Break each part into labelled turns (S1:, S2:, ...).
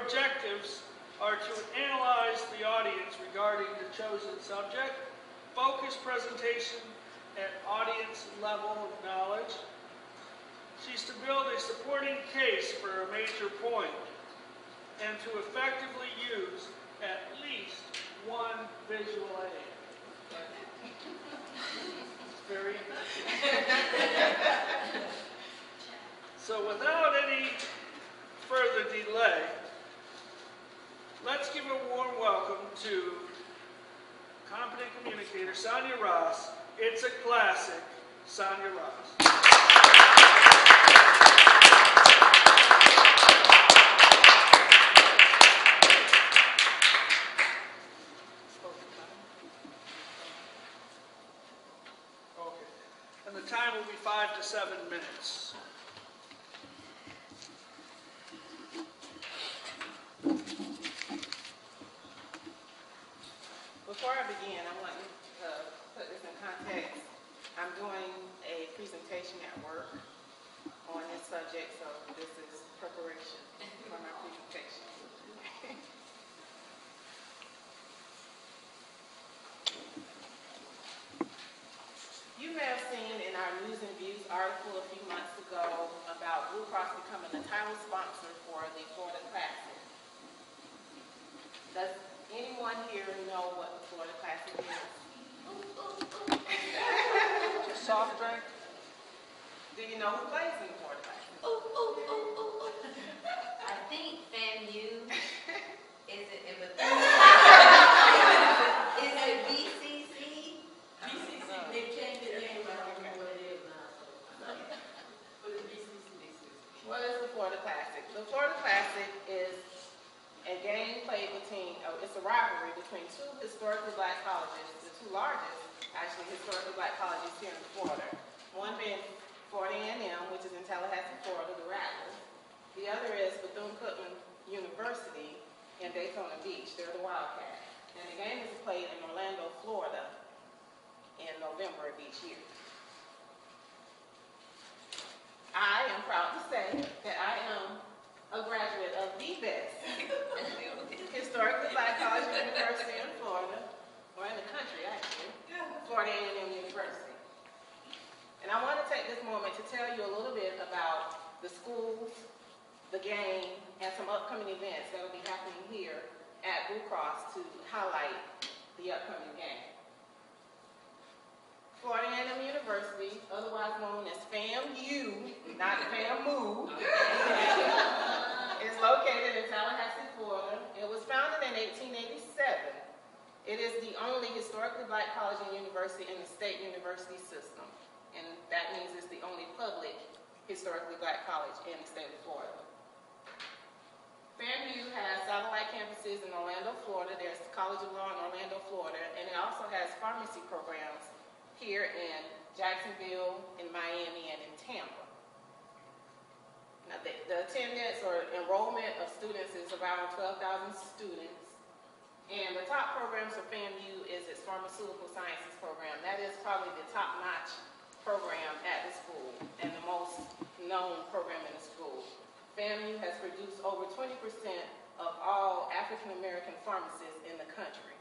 S1: Your objectives are to analyze the audience regarding the chosen subject, focus presentation at audience level of knowledge. She's to build a supporting case for a major point and to effectively use at least one visual aid. It's very interesting. So without any further delay, let's give a warm welcome to competent communicator Sonya Ross. It's a classic, Sonya Ross. Okay, and the time will be 5 to 7 minutes.
S2: Before I begin, I want to put this in context. I'm doing a presentation at work on this subject, so this is preparation for my presentation. You may have seen in our News and Views article a few months ago about Blue Cross becoming the title sponsor for the Florida Classic. Does anyone here know what the Florida Classic is?
S1: Just soft drink?
S2: Do you know who plays in the Florida Classic?
S3: I think FAMU. Is it BCC?
S4: BCC, they changed the name. I don't know what it is now. But it's BCC.
S2: What is the Florida Classic? The Florida Classic is a game played between, it's a rivalry between two historically black colleges, the two largest, actually, historically black colleges here in Florida. One being Florida A&M, which is in Tallahassee, Florida, the Rattlers. The other is Bethune-Cookman University in Daytona Beach. They're the Wildcats. And the game is played in Orlando, Florida in November of each year. I am proud to say that I am a graduate of the best historically black college or university in Florida, or in the country actually, Florida A&M University. And I want to take this moment to tell you a little bit about the schools, the game, and some upcoming events that will be happening here at Blue Cross to highlight the upcoming game. Florida A&M University, otherwise known as FAMU, not FAMU, is located in Tallahassee, Florida. It was founded in 1887. It is the only historically black college and university in the state university system. And that means it's the only public historically black college in the state of Florida. FAMU has satellite campuses in Orlando, Florida. There's the College of Law in Orlando, Florida. And it also has pharmacy programs here in Jacksonville, in Miami, and in Tampa. Now, the attendance or enrollment of students is around 12,000 students. And the top programs for FAMU is its pharmaceutical sciences program. That is probably the top-notch program at the school and the most known program in the school. FAMU has produced over 20% of all African-American pharmacists in the country.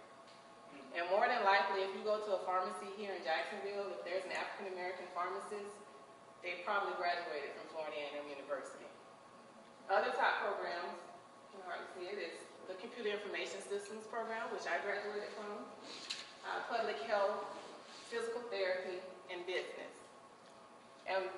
S2: And more than likely, if you go to a pharmacy here in Jacksonville, if there's an African-American pharmacist, they probably graduated from Florida A&M University. Other top programs, you can hardly see it, is the Computer Information Systems program, which I graduated from, public health, physical therapy, and business. And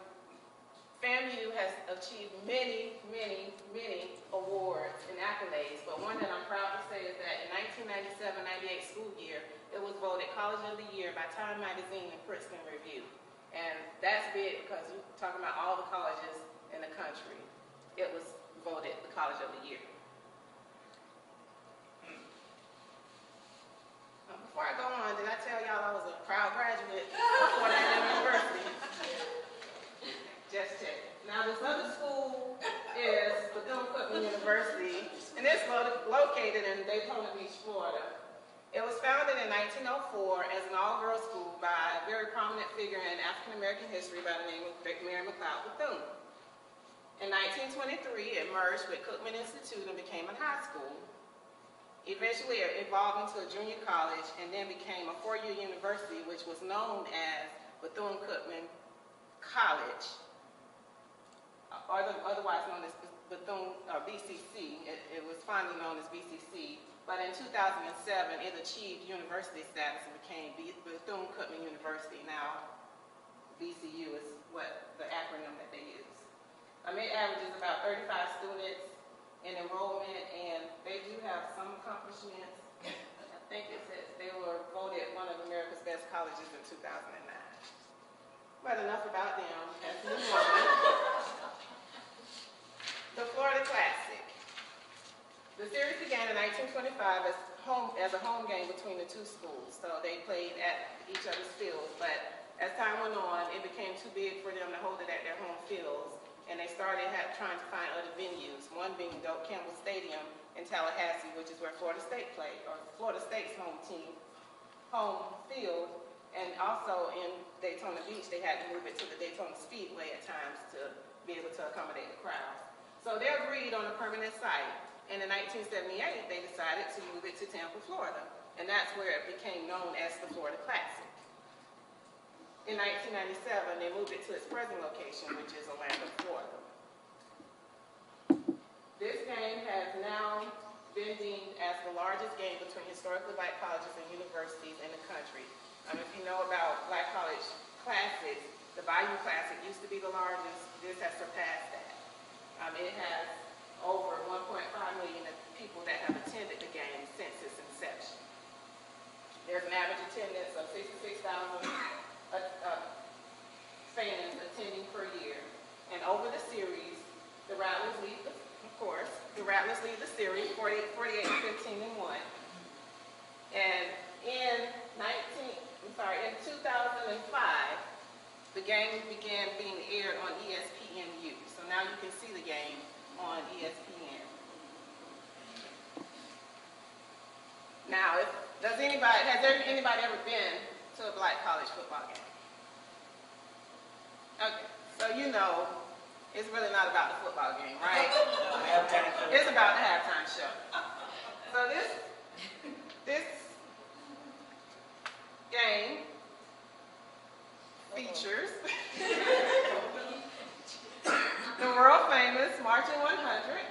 S2: FAMU has achieved many, many, many awards and accolades, but one that I'm proud to say is that in 1997-98 school year, it was voted College of the Year by Time Magazine and Princeton Review. And that's big because we're talking about all the colleges in the country. It was voted the College of the Year. Before I go on, did I tell y'all I was a proud graduate of Florida A&M University? Just check. Now this other school is Bethune-Cookman University, and it's located in Daytona Beach, Florida. It was founded in 1904 as an all-girls school by a very prominent figure in African-American history by the name of Mary McLeod Bethune. In 1923, it merged with Cookman Institute and became a high school. Eventually, it evolved into a junior college and then became a four-year university, which was known as Bethune-Cookman College, or otherwise known as BCC. It was finally known as BCC, but in 2007, it achieved university status and became Bethune-Cookman University. Now, BCU is what the acronym that they use. It averages about 35 students in enrollment, and they do have some accomplishments. I think it says they were voted one of America's best colleges in 2009. But enough about them. Let's move on. The Florida Classic. The series began in 1925 as a home game between the two schools. So they played at each other's fields, but as time went on, it became too big for them to hold it at their home fields, and they started trying to find other venues, one being Doak Campbell Stadium in Tallahassee, which is where Florida State played, or Florida State's home field, and also in Daytona Beach, they had to move it to the Daytona Speedway at times to be able to accommodate the crowds. So they agreed on a permanent site, and in 1978, they decided to move it to Tampa, Florida, and that's where it became known as the Florida Classic. In 1997, they moved it to its present location, which is Orlando, Florida. This game has now been deemed as the largest game between historically black colleges and universities in the country. If you know about black college classics, the Bayou Classic used to be the largest. This has surpassed that. It has over 1.5 million people that have attended the game since its inception. There's an average attendance of 66,000 fans attending per year. And over the series, the Rattlers lead the series 48-15-1. And in 2005, the game began being aired on ESPNU. So now you can see the game on ESPN. Now, has anybody ever been to a black college football game? Okay, so you know it's really not about the football game, right? It's about the halftime show. So this game features the world famous Marching 100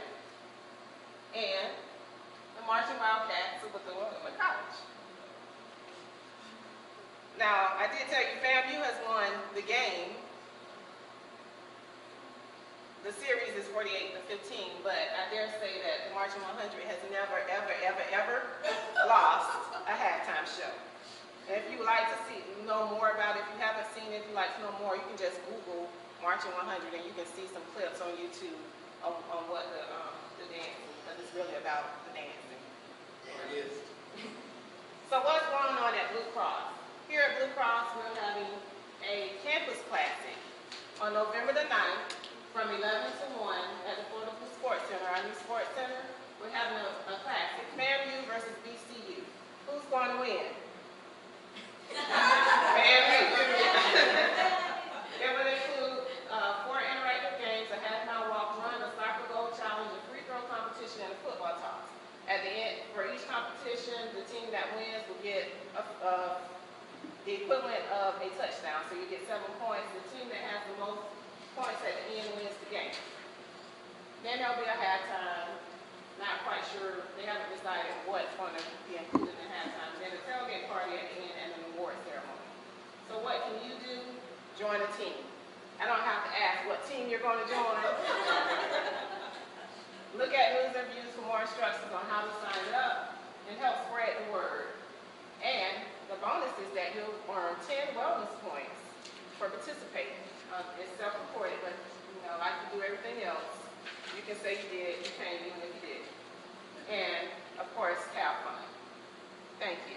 S2: and the Marching Wildcats of Bethune-Cookman College. Now, I did tell you FAMU has won the game. The series is 48-15, but I dare say that the Marching 100 has never, ever, ever, ever lost a halftime show. And if you would like to know more about it, if you haven't seen it, if you'd like to know more, you can just Google Marching 100 and you can see some clips on YouTube on what the dancing, because it's really about the dancing.
S5: Yeah, it is.
S2: So what's going on at Blue Cross? Here at Blue Cross, we're having a campus classic on November the 9th from 11 to 1 at the Florida Sports Center, our new sports center. We're having a classic, FAMU versus BCU. Who's going to win? FAMU. It will include 4 interactive games, a half-mile walk run, a soccer goal challenge, a free throw competition, and a football toss. At the end, for each competition, the team that wins will get the equivalent of a touchdown. So you get 7 points. The team that has the most points at the end wins the game. Then there'll be a halftime. Not quite sure. They haven't decided what's going to be included in halftime. Then a tailgate party at the end and an award ceremony. So what can you do? Join a team. I don't have to ask what team you're going to join. Look at news and views for more instructions on how to sign up and help spread the word. And the bonus is that you'll earn 10 wellness points for participating. It's self-reported, but like you do everything else, you can say you did, you came even if you did. And of course, have fun. Thank you.